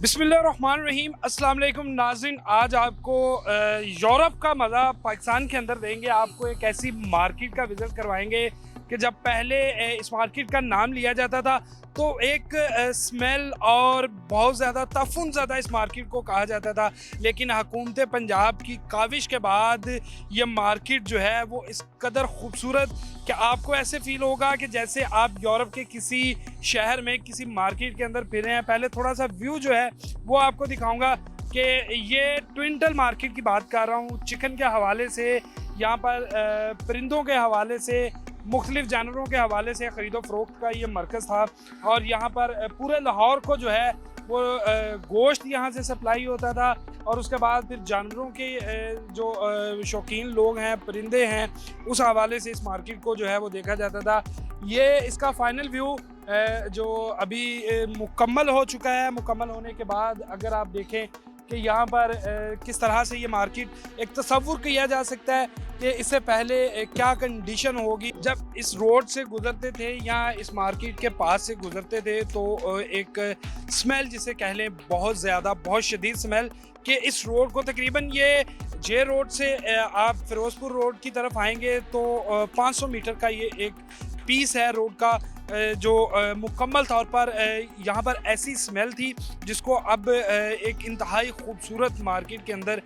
बिस्मिल्लाहिर्रहमानिर्रहीम। अस्सलाम वालेकुम नाज़रीन, आज आपको यूरोप का मज़ा पाकिस्तान के अंदर देंगे। आपको एक ऐसी मार्केट का विज़िट करवाएंगे कि जब पहले इस मार्केट का नाम लिया जाता था तो एक स्मेल और बहुत ज़्यादा तफुन ज़्यादा इस मार्केट को कहा जाता था, लेकिन हुकूमत पंजाब की काविश के बाद ये मार्केट जो है वो इस कदर खूबसूरत कि आपको ऐसे फ़ील होगा कि जैसे आप यूरोप के किसी शहर में किसी मार्केट के अंदर फिर रहे हैं। पहले थोड़ा सा व्यू जो है वो आपको दिखाऊंगा कि ये ट्विंटल मार्केट की बात कर रहा हूँ। चिकन के हवाले से, यहाँ पर परिंदों के हवाले से, मुख्तलिफ जानवरों के हवाले से ख़रीदो फ़रोख्त का ये मरकज़ था। और यहाँ पर पूरे लाहौर को जो है वो गोश्त यहाँ से सप्लाई होता था। और उसके बाद फिर जानवरों के जो शौकीन लोग हैं, परिंदे हैं, उस हवाले से इस मार्केट को जो है वो देखा जाता था। ये इसका फ़ाइनल व्यू जो अभी मुकम्मल हो चुका है। मुकम्मल होने के बाद अगर आप देखें कि यहाँ पर किस तरह से ये मार्केट एक तसव्वुर किया जा सकता है कि इससे पहले क्या कंडीशन होगी। जब इस रोड से गुज़रते थे या इस मार्केट के पास से गुज़रते थे तो एक स्मेल जिसे कह लें, बहुत ज़्यादा बहुत शदीद स्मेल, कि इस रोड को तकरीबन ये जे रोड से आप फ़िरोज़पुर रोड की तरफ आएंगे तो 500 मीटर का ये एक पीस है रोड का, जो मुकम्मल तौर पर यहाँ पर ऐसी स्मेल थी जिसको अब एक इंतहाई खूबसूरत मार्केट के अंदर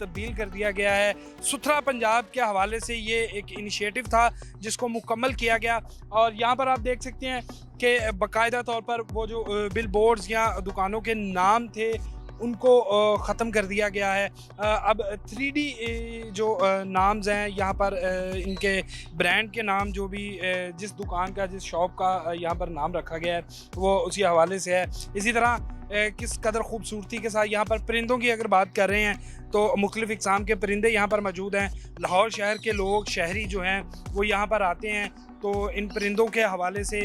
तब्दील कर दिया गया है। सुथरा पंजाब के हवाले से ये एक इनिशिएटिव था जिसको मुकम्मल किया गया। और यहाँ पर आप देख सकते हैं कि बाकायदा तौर पर वो जो बिल बोर्ड्स या दुकानों के नाम थे उनको ख़त्म कर दिया गया है। अब 3D जो नाम्स हैं यहाँ पर, इनके ब्रांड के नाम जो भी जिस दुकान का, जिस शॉप का यहाँ पर नाम रखा गया है वो उसी हवाले से है। इसी तरह किस कदर खूबसूरती के साथ यहाँ पर परिंदों की अगर बात कर रहे हैं तो मुख्तलिफ़ इक़साम के परिंदे यहाँ पर मौजूद हैं। लाहौर शहर के लोग, शहरी जो हैं वो यहाँ पर आते हैं तो इन परिंदों के हवाले से,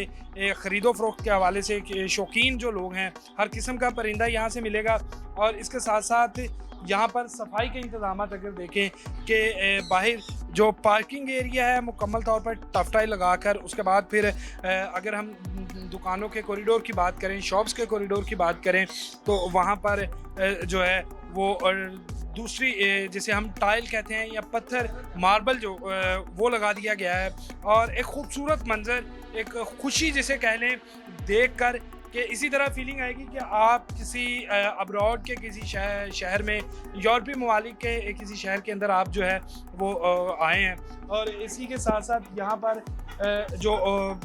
ख़रीदो फ़रोख्त के हवाले से शौकीन जो लोग हैं, हर किस्म का परिंदा यहाँ से मिलेगा। और इसके साथ साथ यहाँ पर सफाई के इंतज़ाम अगर देखें कि बाहर जो पार्किंग एरिया है मुकम्मल तौर पर टफटाई लगा कर, उसके बाद फिर अगर हम दुकानों के कॉरिडोर की बात करें, शॉप्स के कॉरिडोर की बात करें तो वहाँ पर जो है वो दूसरी जिसे हम टाइल कहते हैं या पत्थर, मार्बल जो वो लगा दिया गया है। और एक खूबसूरत मंज़र, एक खुशी जिसे कह लें देख कर कि इसी तरह फीलिंग आएगी कि आप किसी अब्रॉड के किसी शहर में, यूरोपीय ममालिक के किसी शहर के अंदर आप जो है वो आए हैं। और इसी के साथ साथ यहाँ पर जो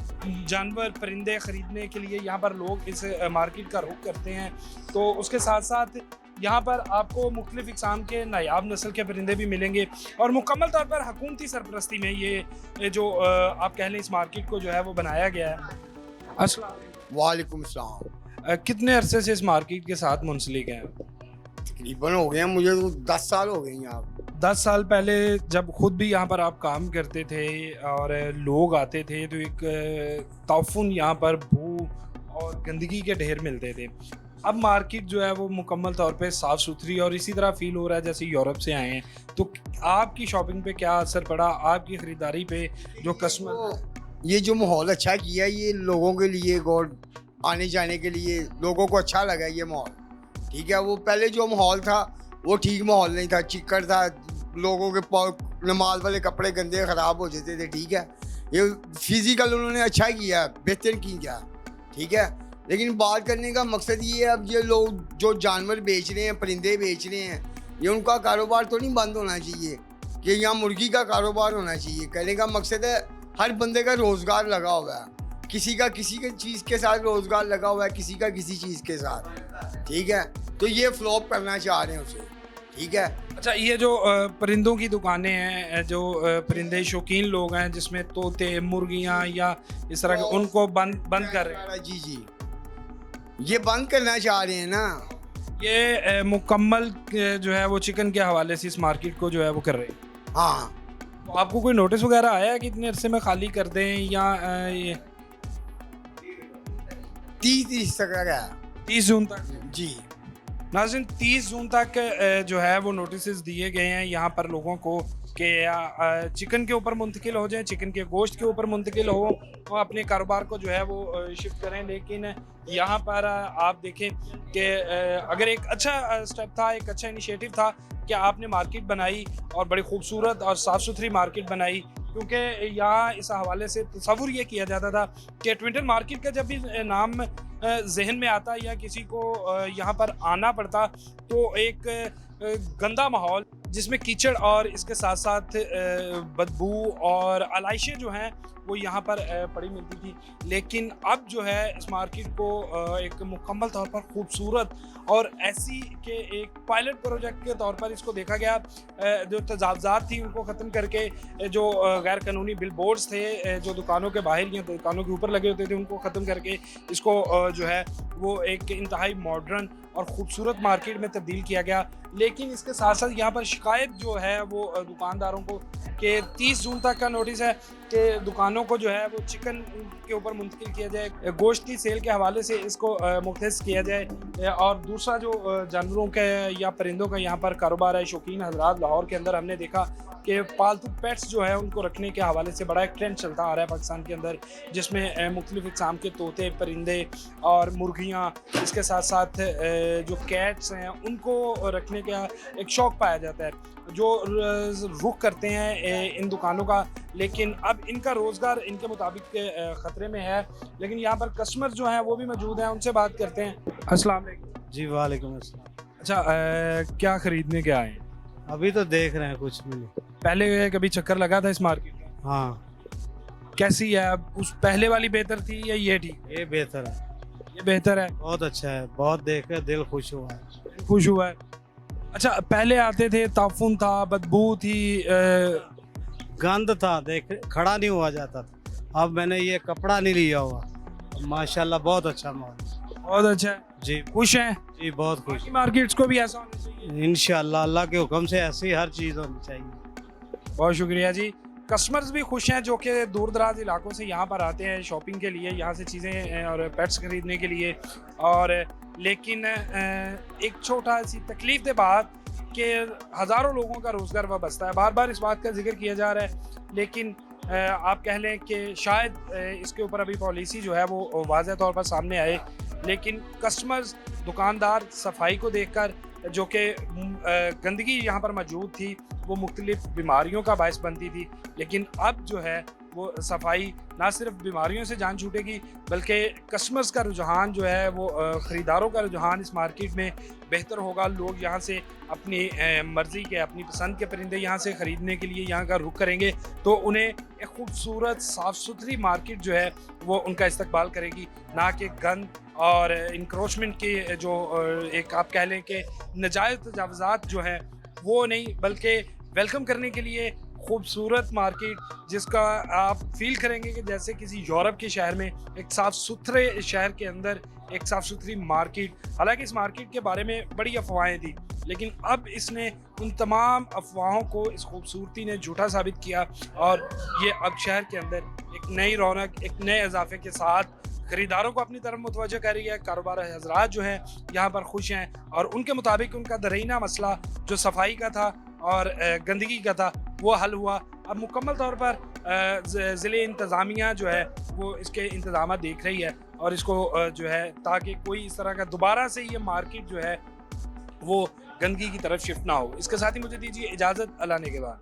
जानवर, परिंदे ख़रीदने के लिए यहाँ पर लोग इस मार्केट का रुख करते हैं। तो उसके साथ साथ यहाँ पर आपको मुख्तलिफ़ इक़साम के नायाब नस्ल के परिंदे भी मिलेंगे। और मुकम्मल तौर पर हुकूमती सरपरस्ती में ये जो आप कह लें इस मार्केट को जो है वो बनाया गया है। अस्सलाम वालेकुम सलाम। कितने अरसे से इस मार्केट के साथ मुंसलिक हैं? तकरीबन हो गए हैं, मुझे तो 10 साल हो गए हैं यहाँ। 10 साल पहले जब खुद भी यहाँ पर आप काम करते थे और लोग आते थे तो एक ताउफ़ुन यहाँ पर बू और गंदगी के ढेर मिलते थे। अब मार्केट जो है वो मुकम्मल तौर पे साफ़ सुथरी और इसी तरह फ़ील हो रहा है जैसे यूरोप से आए हैं। तो आपकी शॉपिंग पे क्या असर पड़ा, आपकी ख़रीदारी पे जो कस्टमर? तो ये जो माहौल अच्छा किया, ये लोगों के लिए और आने जाने के लिए लोगों को अच्छा लगा ये माहौल। ठीक है, वो पहले जो माहौल था वो ठीक माहौल नहीं था, चिक्कड़ था, लोगों के नमाज वाले कपड़े गंदे ख़राब हो जाते थे। ठीक है, ये फिज़िकल उन्होंने अच्छा किया, बेहतर किया। ठीक है, लेकिन बात करने का मकसद ये है, अब ये लोग जो जानवर बेच रहे हैं, परिंदे बेच रहे हैं, ये उनका कारोबार तो नहीं बंद होना चाहिए कि यहाँ मुर्गी का कारोबार होना चाहिए। कहने का मकसद है हर बंदे का रोज़गार लगा हुआ है, किसी का किसी के चीज़ के साथ रोज़गार लगा हुआ है, किसी का किसी चीज़ के साथ। ठीक है, तो ये फ्लॉप करना चाह रहे हैं उसे। ठीक है, अच्छा, ये जो परिंदों की दुकानें हैं, जो परिंदे शौकीन लोग हैं जिसमें तोते, मुर्गियाँ या इस तरह के, उनको बंद कर रहे हैं? जी जी, ये बंद करना चाह रहे हैं ना। ये मुकम्मल जो है वो चिकन के हवाले से इस मार्केट को जो है वो कर रहे हैं। हाँ, तो आपको कोई नोटिस वगैरह आया है कि इतने अरसे में खाली कर दें या ये 30 तक है 30 जून तक? जी। नाज़रीन, 30 जून तक जो है वो नोटिस दिए गए हैं यहाँ पर लोगों को कि चिकन के ऊपर मुंतकिल हो जाएं, चिकन के गोश्त के ऊपर मुंतकिल हो और अपने कारोबार को जो है वो शिफ्ट करें। लेकिन यहाँ पर आप देखें कि अगर एक अच्छा स्टेप था, एक अच्छा इनिशिएटिव था कि आपने मार्केट बनाई और बड़ी खूबसूरत और साफ़ सुथरी मार्केट बनाई, क्योंकि यहाँ इस हवाले से तस्वुर ये किया जाता था कि ट्विंटन मार्केट का जब भी नाम जहन में आता या किसी को यहाँ पर आना पड़ता तो एक गंदा माहौल जिसमें कीचड़ और इसके साथ साथ बदबू और आलाइशें जो हैं वो यहाँ पर पड़ी मिलती थी। लेकिन अब जो है इस मार्केट को एक मुकम्मल तौर पर खूबसूरत और ऐसी के एक पायलट प्रोजेक्ट के तौर पर इसको देखा गया। जो तजावज़ात थी उनको ख़त्म करके, जो गैर कानूनी बिल बोर्ड्स थे जो दुकानों के बाहर या दुकानों के ऊपर लगे होते थे, उनको ख़त्म करके इसको जो है वो एक इंतहाई मॉडर्न और ख़ूबसूरत मार्केट में तब्दील किया गया। लेकिन इसके साथ साथ यहाँ पर शिकायत जो है वो दुकानदारों को कि 30 जून तक का नोटिस है कि दुकानों को जो है वो चिकन के ऊपर मुंतकिल किया जाए, गोश्त की सेल के हवाले से इसको मुख्तस किया जाए। और दूसरा जो जानवरों के या परिंदों का यहाँ पर कारोबार है, शौकीन हजरात, लाहौर के अंदर हमने देखा कि पालतू पेट्स जो है उनको रखने के हवाले से बड़ा एक ट्रेंड चलता आ रहा है पाकिस्तान के अंदर, जिसमें मुख्तलिफ इक़साम के तोते, परिंदे और मुर्गियाँ, इसके साथ साथ जो कैट्स हैं उनको रखने का एक शौक़ पाया जाता है, जो रुख करते हैं इन दुकानों का। लेकिन अब इनका रोज़गार इनके मुताबिक ख़तरे में है। लेकिन यहाँ पर कस्टमर जो हैं वो भी मौजूद हैं, उनसे बात करते हैं। अस्सलाम वालेकुम। जी वालेकुम अस्सलाम। अच्छा, क्या ख़रीदने के आए हैं? अभी तो देख रहे हैं कुछ मिले। पहले कभी चक्कर लगा था इस मार्केट में? हाँ, कैसी है अब? उस पहले वाली बेहतर थी या ये ठीक? ये बेहतर है, ये बेहतर है, बहुत अच्छा है, बहुत देख कर दिल खुश हुआ है। खुश हुआ है। अच्छा, पहले आते थे, ताफुन था, बदबू थी, गंद था, देख खड़ा नहीं हुआ जाता था। अब मैंने ये कपड़ा नहीं लिया हुआ, माशाल्लाह बहुत अच्छा माल। बहुत अच्छा है। जी खुश हैं? जी बहुत खुश। बाकी मार्केट्स को भी ऐसा होना चाहिए इंशाल्लाह अल्लाह के हुक्म से ऐसी हर चीज़ होनी चाहिए। बहुत शुक्रिया जी। कस्टमर्स भी खुश हैं जो कि दूर दराज इलाकों से यहाँ पर आते हैं शॉपिंग के लिए, यहाँ से चीज़ें और पेट्स खरीदने के लिए। और लेकिन एक छोटा सी तकलीफ दे बात कि हज़ारों लोगों का रोज़गार वाबस्ता है। बार बार इस बात का जिक्र किया जा रहा है, लेकिन आप कह लें कि शायद इसके ऊपर अभी पॉलिसी जो है वो वाज़ह तौर पर सामने आए। लेकिन कस्टमर्स, दुकानदार सफाई को देखकर, जो कि गंदगी यहाँ पर मौजूद थी वो मुख्तलिफ बीमारियों का बायस बनती थी, लेकिन अब जो है वो सफाई ना सिर्फ बीमारियों से जान छूटेगी बल्कि कस्टमर्स का रुझान जो है वो ख़रीदारों का रुझान इस मार्केट में बेहतर होगा। लोग यहाँ से अपनी मर्ज़ी के, अपनी पसंद के परिंदे यहाँ से ख़रीदने के लिए यहाँ का रुख करेंगे, तो उन्हें एक खूबसूरत साफ़ सुथरी मार्केट जो है वो उनका इस्तकबाल करेगी, ना कि गंद और इंक्रोचमेंट के जो एक आप कह लें कि नाजायज़ तजावज़ात जो हैं वो नहीं, बल्कि वेलकम करने के लिए खूबसूरत मार्केट जिसका आप फील करेंगे कि जैसे किसी यूरोप के शहर में, एक साफ़ सुथरे शहर के अंदर एक साफ़ सुथरी मार्केट। हालांकि इस मार्केट के बारे में बड़ी अफवाहें थी, लेकिन अब इसने उन तमाम अफवाहों को इस खूबसूरती ने झूठा साबित किया और ये अब शहर के अंदर एक नई रौनक, एक नए इजाफे के साथ खरीदारों को अपनी तरफ मुतवज्जह कर रही है। कारोबार हजरात जो हैं यहाँ पर खुश हैं और उनके मुताबिक उनका दरीना मसला जो सफाई का था और गंदगी का था वो हल हुआ। अब मुकम्मल तौर पर ज़िले इंतज़ामिया जो है वो इसके इंतज़ाम देख रही है और इसको जो है ताकि कोई इस तरह का दोबारा से ये मार्केट जो है वो गंदगी की तरफ शिफ्ट ना हो। इसके साथ ही मुझे दीजिए इजाज़त, अल्लाह ने के बाद।